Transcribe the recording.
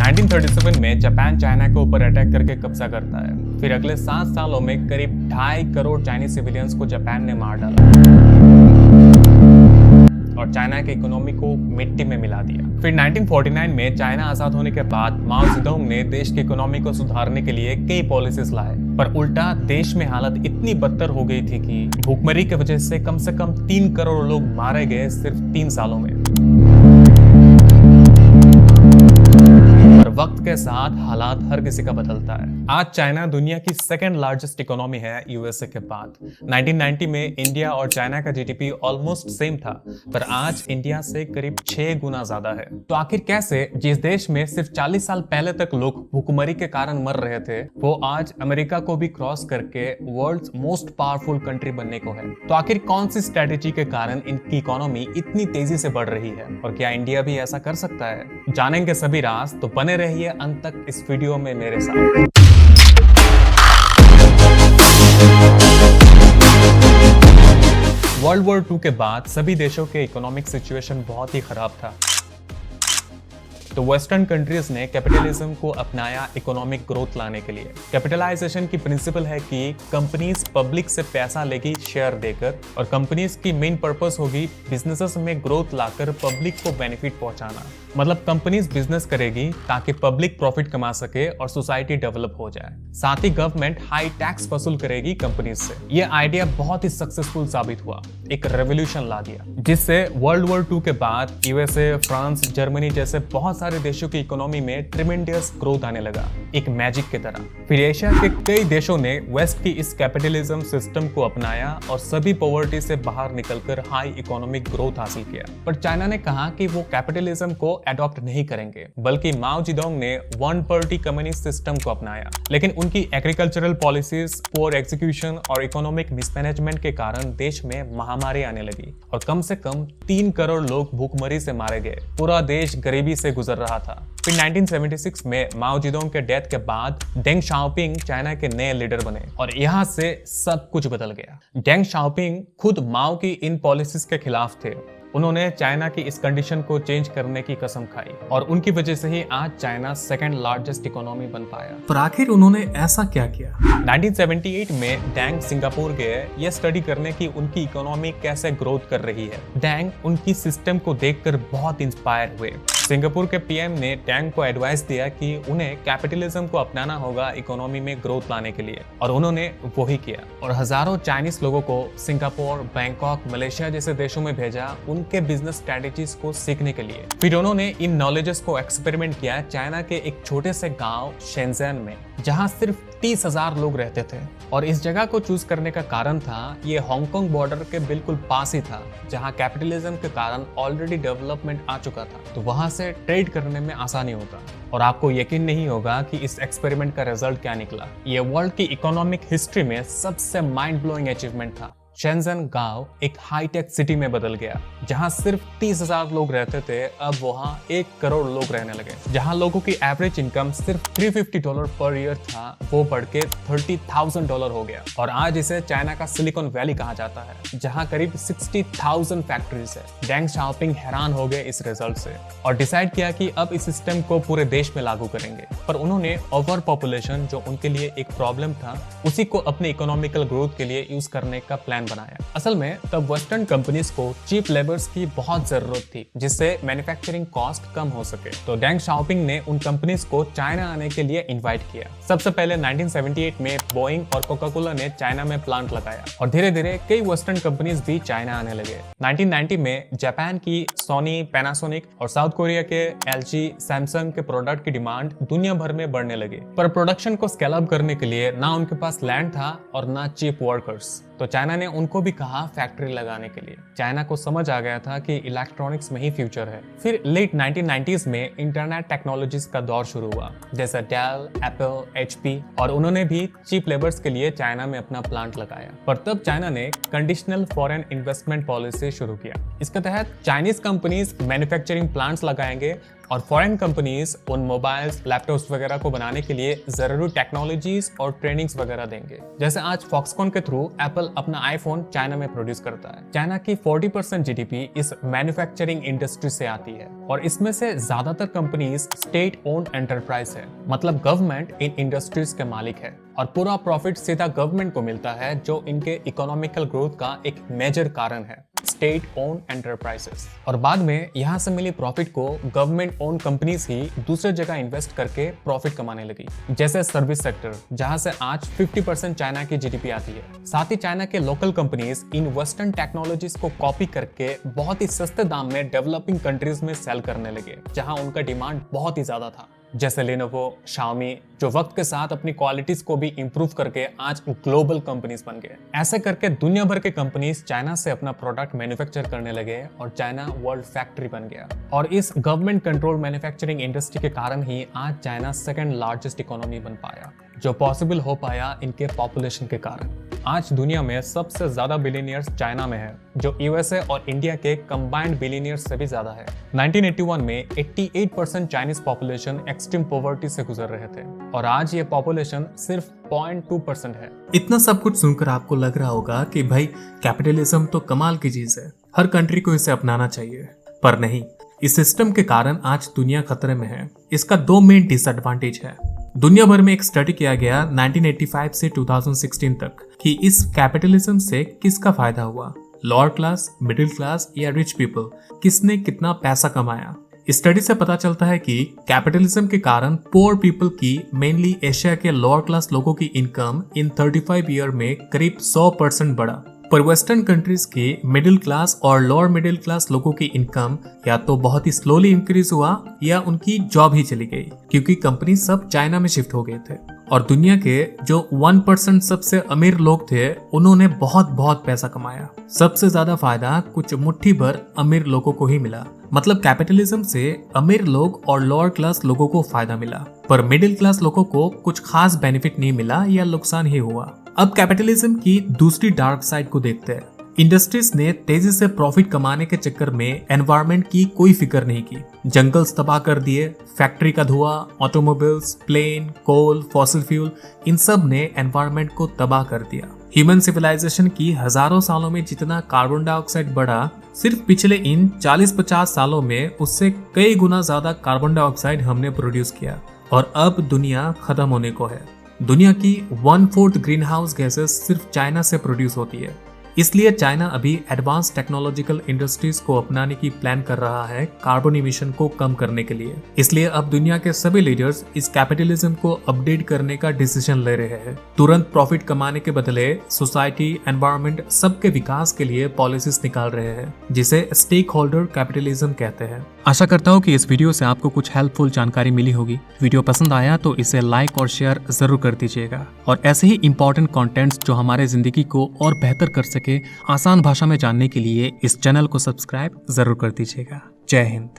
1937 में Japan China के ऊपर अटैक करके कब्जा करता है। फिर अगले 7 सालों में करीब 2.5 करोड़ चाइनीज सिविलियंस को जापान ने मार डाला और चाइना की इकोनॉमी को मिट्टी में मिला दिया। फिर 1949 में चाइना आजाद होने के बाद माओ जेडोंग ने देश की इकोनॉमी को सुधारने के लिए कई पॉलिसीज लाए, पर उल्टा देश में हालत इतनी बदतर हो गई थी कि भूखमरी की वजह से कम 3 करोड़ लोग मारे गए सिर्फ 3 सालों में। वक्त के साथ हालात हर किसी का बदलता है। आज चाइना दुनिया की सेकंड लार्जेस्ट इकोनॉमी है यूएसए के बाद। 1990 में इंडिया और चाइना का जीडीपी ऑलमोस्ट सेम था, पर आज इंडिया से करीब 6 गुना ज्यादा है। तो आखिर कैसे जिस देश में सिर्फ 40 साल पहले तक लोग भूखमरी के कारण मर रहे थे, वो आज अमेरिका को भी क्रॉस करके वर्ल्ड्स मोस्ट पावरफुल कंट्री बनने को है। तो आखिर कौन सी स्ट्रेटेजी के कारण इनकी इकोनॉमी इतनी तेजी से बढ़ रही है और क्या इंडिया भी ऐसा कर सकता है? जानेंगे सभी राज, तो बने रहिए अंत तक इस वीडियो में मेरे साथ। वर्ल्ड वॉर 2 के बाद सभी देशों के इकोनॉमिक सिचुएशन बहुत ही खराब था। तो वेस्टर्न कंट्रीज ने कैपिटलिज्म को अपनाया इकोनॉमिक ग्रोथ लाने के लिए। कैपिटलाइजेशन की प्रिंसिपल है कि कंपनीज पब्लिक से पैसा लेगी शेयर देकर, और कंपनीज की मेन पर्पस होगी बिजनेसेस में ग्रोथ लाकर पब्लिक को बेनिफिट पहुंचाना। मतलब कंपनीज बिजनेस करेगी ताकि पब्लिक प्रॉफिट कमा सके और सोसाइटी डेवलप हो जाए। साथ ही गवर्नमेंट हाई टैक्स वसूल करेगी कंपनीज से। ये आइडिया बहुत ही सक्सेसफुल साबित हुआ, एक रेवोल्यूशन ला दिया, जिससे वर्ल्ड वॉर 2 के बाद यूएसए, फ्रांस, जर्मनी जैसे बहुत सारे देशों की इकोनॉमी में ट्रिमेंडियस ग्रोथ आने लगा, एक मैजिक की तरह। फिर एशिया के कई देशों ने वेस्ट की इस कैपिटलिज्म सिस्टम को अपनाया और सभी पॉवर्टी से बाहर निकलकर हाई इकोनॉमिक ग्रोथ हासिल किया। पर चाइना ने कहा कि वो कैपिटलिज्म को अडॉप्ट नहीं करेंगे, बल्कि माओ जेडोंग ने वन पार्टी कम्युनिस्ट सिस्टम को अपनाया। लेकिन उनकी एग्रीकल्चरल पॉलिसीज, पुअर एग्जीक्यूशन और इकोनॉमिक मिसमैनेजमेंट के कारण देश में महामारी आने लगी और कम से कम 3 करोड़ लोग भूखमरी से मारे गए। पूरा देश गरीबी से गुजर रहा था। फिर 1976 में माओ जेडोंग के डेथ के बाद डेंग शाओपिंग चाइना के नए लीडर बने और यहाँ से सब कुछ बदल गया। डेंग शाओपिंग खुद माओ की इन पॉलिसीज के खिलाफ थे। उन्होंने चाइना की इस कंडीशन को चेंज करने की कसम खाई और उनकी वजह से ही आज चाइना सेकंड लार्जेस्ट इकोनॉमी बन पाया। पर आखिर उन्होंने ऐसा क्या किया? 1978 में डेंग सिंगापुर गए ये स्टडी करने की उनकी इकोनॉमी कैसे ग्रोथ कर रही है। डेंग उनकी सिस्टम को देखकर बहुत इंस्पायर हुए। सिंगापुर के पीएम ने डेंग को एडवाइस दिया कि उन्हें कैपिटलिज्म को अपनाना होगा इकोनॉमी में ग्रोथ लाने के लिए, और उन्होंने वही किया और हजारों चाइनीज लोगों को सिंगापुर, बैंकॉक, मलेशिया जैसे देशों में भेजा उनके बिजनेस स्ट्रेटेजीज को सीखने के लिए। फिर उन्होंने इन नॉलेजेस को एक्सपेरिमेंट किया चाइना के एक छोटे से गांव शेंजन में, जहां सिर्फ 30,000 लोग रहते थे। और इस जगह को चूज करने का कारण था ये हांगकांग बॉर्डर के बिल्कुल पास ही था, जहां कैपिटलिज्म के कारण ऑलरेडी डेवलपमेंट आ चुका था, तो वहां से ट्रेड करने में आसानी होता। और आपको यकीन नहीं होगा कि इस एक्सपेरिमेंट का रिजल्ट क्या निकला। ये वर्ल्ड की इकोनॉमिक हिस्ट्री में सबसे माइंड ब्लोइंग अचीवमेंट था। शेंजन गांव एक हाईटेक सिटी में बदल गया, जहां सिर्फ 30,000 लोग रहते थे, अब वहां 1 करोड़ लोग रहने लगे। जहां लोगों की एवरेज इनकम सिर्फ $350 पर ईयर था, वो बढ़ के $30,000 हो गया। और आज इसे चाइना का सिलिकॉन वैली कहा जाता है, जहां करीब 60,000 फैक्ट्रीज है। डेंग शाओपिंग हैरान हो गए इस रिजल्ट से और डिसाइड किया कि अब इस सिस्टम को पूरे देश में लागू करेंगे। पर उन्होंने ओवर पॉपुलेशन, जो उनके लिए एक प्रॉब्लम था, उसी को अपने इकोनॉमिकल ग्रोथ के लिए यूज करने का प्लान बनाया। असल में तब वेस्टर्न कंपनीज को चीप लेबर्स की बहुत जरूरत थी, जिससे मैन्युफैक्चरिंग कॉस्ट कम हो सके। तो डेंग शाओपिंग ने उन कंपनीज को चाइना आने के लिए इनवाइट किया। सबसे पहले 1978 में बोइंग और कोका कोला ने चाइना में प्लांट लगाया और धीरे धीरे कई वेस्टर्न कंपनीज भी चाइना आने लगे। 1990 में जापान की सोनी, पैनासोनिक और साउथ कोरिया के एलजी, सैमसंग के प्रोडक्ट की डिमांड दुनिया भर में बढ़ने लगी। पर प्रोडक्शन को स्केल अप करने के लिए ना उनके पास लैंड था और ना चीप वर्कर्स, तो चाइना ने उनको भी कहा फैक्ट्री लगाने के लिए। चाइना को समझ आ गया था कि इलेक्ट्रॉनिक्स में ही फ्यूचर है। फिर लेट 1990s में इंटरनेट टेक्नोलॉजीज का दौर शुरू हुआ, जैसे डेल, एप्पल, एचपी, और उन्होंने भी चीप लेबर्स के लिए चाइना में अपना प्लांट लगाया। पर तब चाइना ने कंडीशनल फॉरेन इन्वेस्टमेंट पॉलिसी शुरू किया। इसके तहत चाइनीज कंपनीज मैन्युफैक्चरिंग प्लांट्स लगाएंगे और फॉरेन कंपनीज उन मोबाइल्स, लैपटॉप्स वगैरह को बनाने के लिए जरूरी टेक्नोलॉजीज और ट्रेनिंग्स वगैरह देंगे। जैसे आज फॉक्सकॉन के थ्रू एप्पल अपना आईफोन चाइना में प्रोड्यूस करता है। चाइना की 40% जीडीपी इस मैन्युफैक्चरिंग इंडस्ट्री से आती है और इसमें से ज्यादातर कंपनीज स्टेट ओन्ड एंटरप्राइज है, मतलब गवर्नमेंट इन इंडस्ट्रीज के मालिक है और पूरा प्रॉफिट सीधा गवर्नमेंट को मिलता है, जो इनके इकोनॉमिकल ग्रोथ का एक मेजर कारण है, स्टेट ओन एंटरप्राइजेस। और बाद में यहाँ से मिली प्रॉफिट को गवर्नमेंट ओन कंपनीज ही दूसरे जगह इन्वेस्ट करके प्रॉफिट कमाने लगी, जैसे सर्विस सेक्टर, जहाँ से आज 50% चाइना की जीडीपी आती है। साथ ही चाइना के local companies in western technologies को कॉपी करके बहुत ही सस्ते दाम में डेवलपिंग कंट्रीज में सेल करने लगे, जहाँ उनका डिमांड बहुत ही ज्यादा था। जैसे लेनोवो, शाओमी, जो वक्त के साथ अपनी क्वालिटीज को भी इंप्रूव करके आज ग्लोबल कंपनीज बन गए। ऐसे करके दुनिया भर के कंपनीज चाइना से अपना प्रोडक्ट मैन्युफैक्चर करने लगे और चाइना वर्ल्ड फैक्ट्री बन गया। और इस गवर्नमेंट कंट्रोल मैन्युफैक्चरिंग इंडस्ट्री के कारण ही आज चाइना सेकंड लार्जेस्ट इकोनॉमी बन पाया, जो पॉसिबल हो पाया इनके पॉपुलेशन के कारण। आज दुनिया में सबसे ज्यादा बिलियनियर्स चाइना में है, जो यूएसए और इंडिया के कंबाइंड बिलियनियर्स से भी ज्यादा है। 1981 में 88% चाइनीज पॉपुलेशन एक्सट्रीम पॉवर्टी से गुजर रहे थे और आज ये पॉपुलेशन सिर्फ 0.2% है। इतना सब कुछ सुनकर आपको लग रहा होगा कि भाई कैपिटलिज्म तो कमाल की चीज है, हर कंट्री को इसे अपनाना चाहिए, पर नहीं। इस सिस्टम के कारण आज दुनिया खतरे में है। इसका दो मेन डिसएडवांटेज है। दुनिया भर में एक स्टडी किया गया 1985 से 2016 तक कि इस कैपिटलिज्म से किसका फायदा हुआ, लोअर क्लास, मिडिल क्लास या रिच पीपल, किसने कितना पैसा कमाया। इस स्टडी से पता चलता है कि कैपिटलिज्म के कारण पुअर पीपल की, मेनली एशिया के लोअर क्लास लोगों की इनकम इन 35 ईयर में करीब 100% बढ़ा, पर वेस्टर्न कंट्रीज के मिडिल क्लास और लोअर मिडिल क्लास लोगों की इनकम या तो बहुत ही स्लोली इंक्रीज हुआ या उनकी जॉब ही चली गई, क्योंकि कंपनी सब चाइना में शिफ्ट हो गए थे। और दुनिया के जो 1% सबसे अमीर लोग थे, उन्होंने बहुत बहुत पैसा कमाया। सबसे ज्यादा फायदा कुछ मुट्ठी भर अमीर लोगों को ही मिला। मतलब कैपिटलिज्म से अमीर लोग और लोअर क्लास लोगों को फायदा मिला, पर मिडिल क्लास लोगों को कुछ खास बेनिफिट नहीं मिला या नुकसान ही हुआ। अब कैपिटलिज्म की दूसरी डार्क साइड को देखते हैं। इंडस्ट्रीज ने तेजी से प्रॉफिट कमाने के चक्कर में एनवायरनमेंट की कोई फिक्र नहीं की। जंगल्स तबाह कर दिए, फैक्ट्री का धुआं, ऑटोमोबाइल्स, प्लेन, कोल, फॉसिल फ्यूल, इन सब ने एनवायरनमेंट को तबाह कर दिया। ह्यूमन सिविलाइजेशन की हजारों सालों में जितना कार्बन डाइऑक्साइड बढ़ा, सिर्फ पिछले इन 40-50 सालों में उससे कई गुना ज्यादा कार्बन डाइऑक्साइड हमने प्रोड्यूस किया और अब दुनिया खत्म होने को है। दुनिया की 1/4 ग्रीन हाउस गैसेस सिर्फ चाइना से प्रोड्यूस होती है। इसलिए चाइना अभी एडवांस टेक्नोलॉजिकल इंडस्ट्रीज को अपनाने की प्लान कर रहा है कार्बन इमिशन को कम करने के लिए। इसलिए अब दुनिया के सभी लीडर्स इस कैपिटलिज्म को अपडेट करने का डिसीजन ले रहे हैं। तुरंत प्रॉफिट कमाने के बदले सोसाइटी, एनवायरनमेंट, सबके विकास के लिए पॉलिसीज निकाल रहे हैं, जिसे स्टेक होल्डर कैपिटलिज्म कहते हैं। आशा करता हूँ कि इस वीडियो से आपको कुछ हेल्पफुल जानकारी मिली होगी। वीडियो पसंद आया तो इसे लाइक और शेयर जरूर कर दीजिएगा और ऐसे ही इंपॉर्टेंट कंटेंट्स जो हमारे जिंदगी को और बेहतर कर सके, आसान भाषा में जानने के लिए इस चैनल को सब्सक्राइब जरूर कर दीजिएगा। जय हिंद।